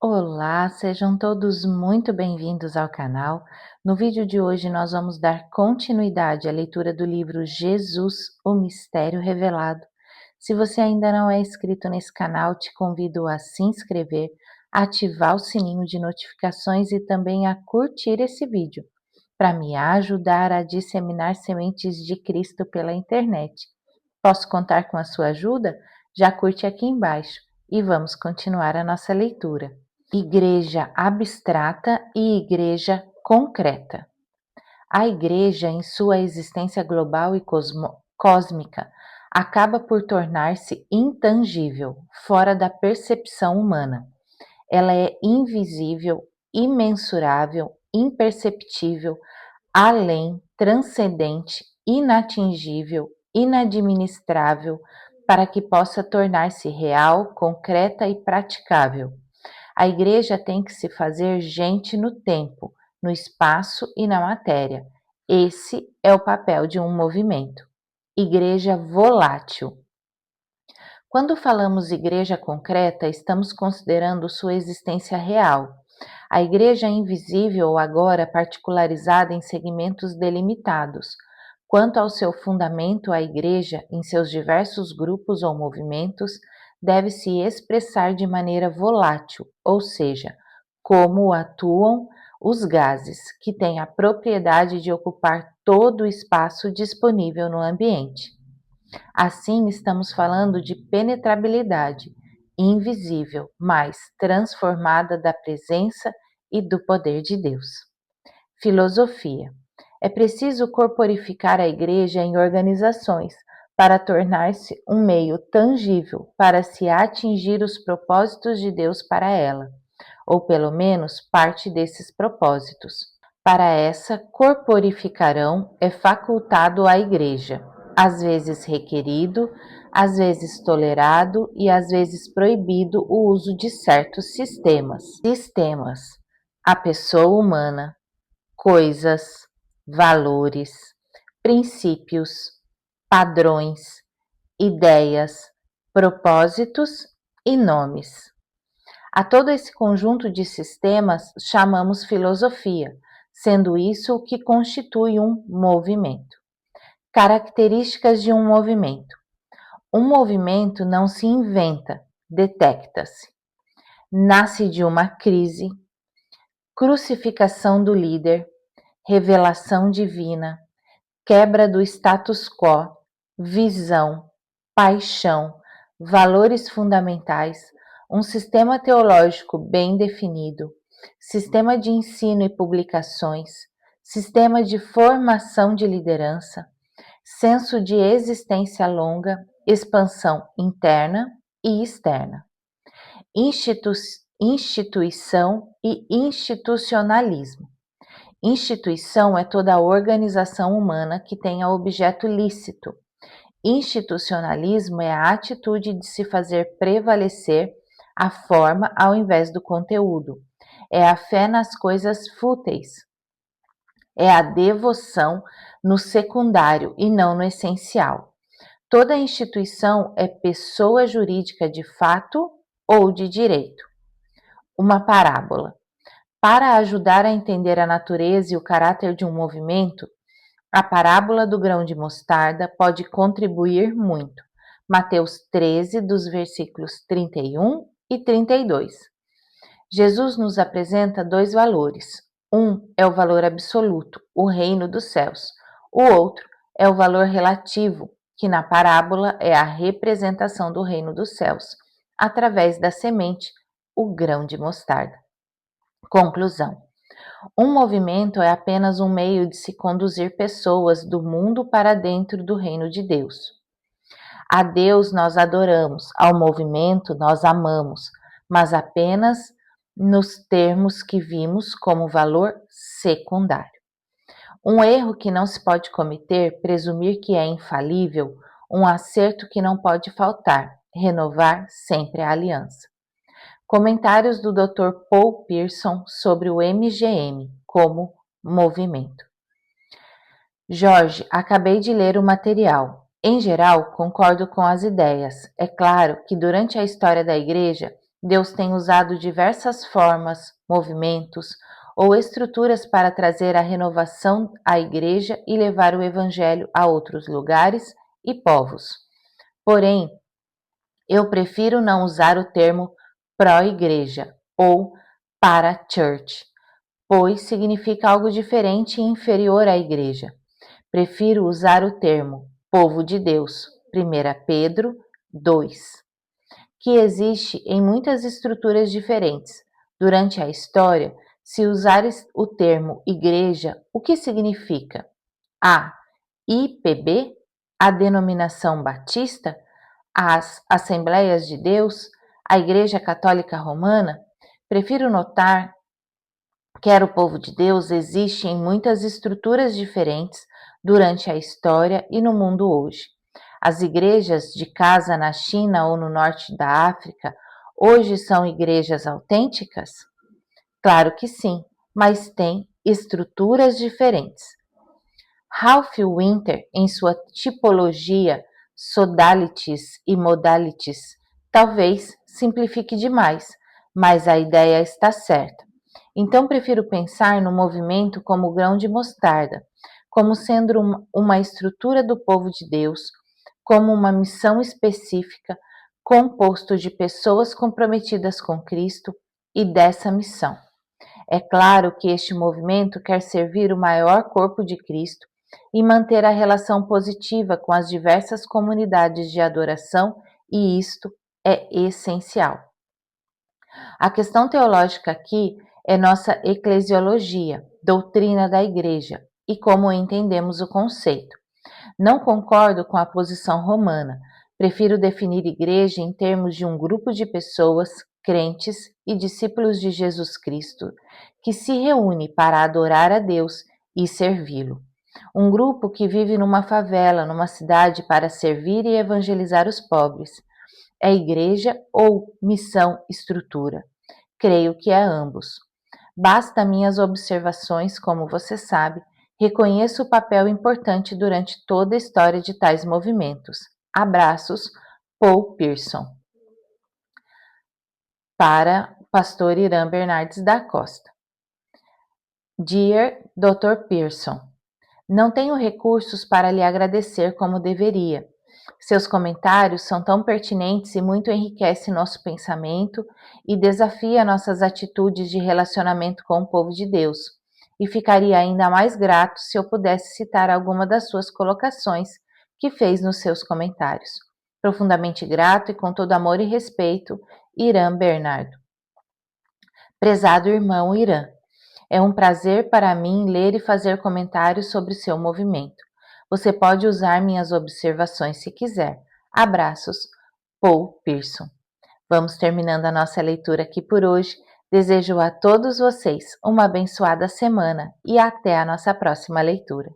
Olá, sejam todos muito bem-vindos ao canal. No vídeo de hoje nós vamos dar continuidade à leitura do livro Jesus, o Mistério Revelado. Se você ainda não é inscrito nesse canal, te convido a se inscrever, ativar o sininho de notificações e também a curtir esse vídeo, para me ajudar a disseminar sementes de Cristo pela internet. Posso contar com a sua ajuda? Já curte aqui embaixo e vamos continuar a nossa leitura. Igreja abstrata e igreja concreta. A igreja, em sua existência global e cósmica, acaba por tornar-se intangível, fora da percepção humana. Ela é invisível, imensurável, imperceptível, além, transcendente, inatingível, inadministrável, para que possa tornar-se real, concreta e praticável. A igreja tem que se fazer gente no tempo, no espaço e na matéria. Esse é o papel de um movimento. Igreja volátil. Quando falamos igreja concreta, estamos considerando sua existência real. A igreja invisível, agora particularizada em segmentos delimitados. Quanto ao seu fundamento, a igreja, em seus diversos grupos ou movimentos, deve se expressar de maneira volátil, ou seja, como atuam os gases, que têm a propriedade de ocupar todo o espaço disponível no ambiente. Assim, estamos falando de penetrabilidade, invisível, mas transformada da presença e do poder de Deus. Filosofia. É preciso corporificar a igreja em organizações para tornar-se um meio tangível para se atingir os propósitos de Deus para ela, ou pelo menos parte desses propósitos. Para essa corporificarão é facultado à igreja, às vezes requerido, às vezes tolerado e às vezes proibido o uso de certos sistemas, a pessoa humana, coisas, valores, princípios, padrões, ideias, propósitos e nomes. A todo esse conjunto de sistemas chamamos filosofia, sendo isso o que constitui um movimento. Características de um movimento. Um movimento não se inventa, detecta-se. Nasce de uma crise, crucificação do líder, revelação divina, quebra do status quo, visão, paixão, valores fundamentais, um sistema teológico bem definido, sistema de ensino e publicações, sistema de formação de liderança, senso de existência longa, expansão interna e externa, instituição e institucionalismo. Instituição é toda a organização humana que tenha objeto lícito. Institucionalismo é a atitude de se fazer prevalecer a forma ao invés do conteúdo. É a fé nas coisas fúteis. É a devoção no secundário e não no essencial. Toda instituição é pessoa jurídica de fato ou de direito. Uma parábola. Para ajudar a entender a natureza e o caráter de um movimento, a parábola do grão de mostarda pode contribuir muito. Mateus 13, dos versículos 31 e 32. Jesus nos apresenta dois valores. Um é o valor absoluto, o reino dos céus. O outro é o valor relativo, que na parábola é a representação do reino dos céus, através da semente, o grão de mostarda. Conclusão. Um movimento é apenas um meio de se conduzir pessoas do mundo para dentro do reino de Deus. A Deus nós adoramos, ao movimento nós amamos, mas apenas nos termos que vimos como valor secundário. Um erro que não se pode cometer, presumir que é infalível, um acerto que não pode faltar, renovar sempre a aliança. Comentários do Dr. Paul Pierson sobre o MGM como movimento. Jorge, acabei de ler o material. Em geral, concordo com as ideias. É claro que durante a história da Igreja Deus tem usado diversas formas, movimentos ou estruturas para trazer a renovação à igreja e levar o evangelho a outros lugares e povos. Porém, eu prefiro não usar o termo pró-igreja ou para-church, pois significa algo diferente e inferior à igreja. Prefiro usar o termo povo de Deus, 1 Pedro 2, que existe em muitas estruturas diferentes. Durante a história, se usar o termo igreja, o que significa? A IPB, a denominação batista, as Assembleias de Deus, a Igreja Católica Romana. Prefiro notar que o povo de Deus existe em muitas estruturas diferentes durante a história e no mundo hoje. As igrejas de casa na China ou no norte da África hoje são igrejas autênticas? Claro que sim, mas têm estruturas diferentes. Ralph Winter, em sua tipologia Sodalities e Modalities, talvez simplifique demais, mas a ideia está certa. Então prefiro pensar no movimento como grão de mostarda, como sendo uma estrutura do povo de Deus, como uma missão específica, composto de pessoas comprometidas com Cristo e dessa missão. É claro que este movimento quer servir o maior corpo de Cristo e manter a relação positiva com as diversas comunidades de adoração, e isto é essencial. A questão teológica aqui é nossa eclesiologia, doutrina da igreja, e como entendemos o conceito. Não concordo com a posição romana. Prefiro definir igreja em termos de um grupo de pessoas, crentes e discípulos de Jesus Cristo, que se reúne para adorar a Deus e servi-lo. Um grupo que vive numa favela, numa cidade para servir e evangelizar os pobres. É igreja ou missão estrutura? Creio que é ambos. Basta minhas observações, como você sabe, reconheço o papel importante durante toda a história de tais movimentos. Abraços, Paul Pearson. Para o pastor Irã Bernardes da Costa. Dear Dr. Pearson, não tenho recursos para lhe agradecer como deveria. Seus comentários são tão pertinentes e muito enriquecem nosso pensamento e desafia nossas atitudes de relacionamento com o povo de Deus. E ficaria ainda mais grato se eu pudesse citar alguma das suas colocações que fez nos seus comentários. Profundamente grato e com todo amor e respeito, Irã Bernardo. Prezado irmão Irã, é um prazer para mim ler e fazer comentários sobre seu movimento. Você pode usar minhas observações se quiser. Abraços, Paul Pearson. Vamos terminando a nossa leitura aqui por hoje. Desejo a todos vocês uma abençoada semana e até a nossa próxima leitura.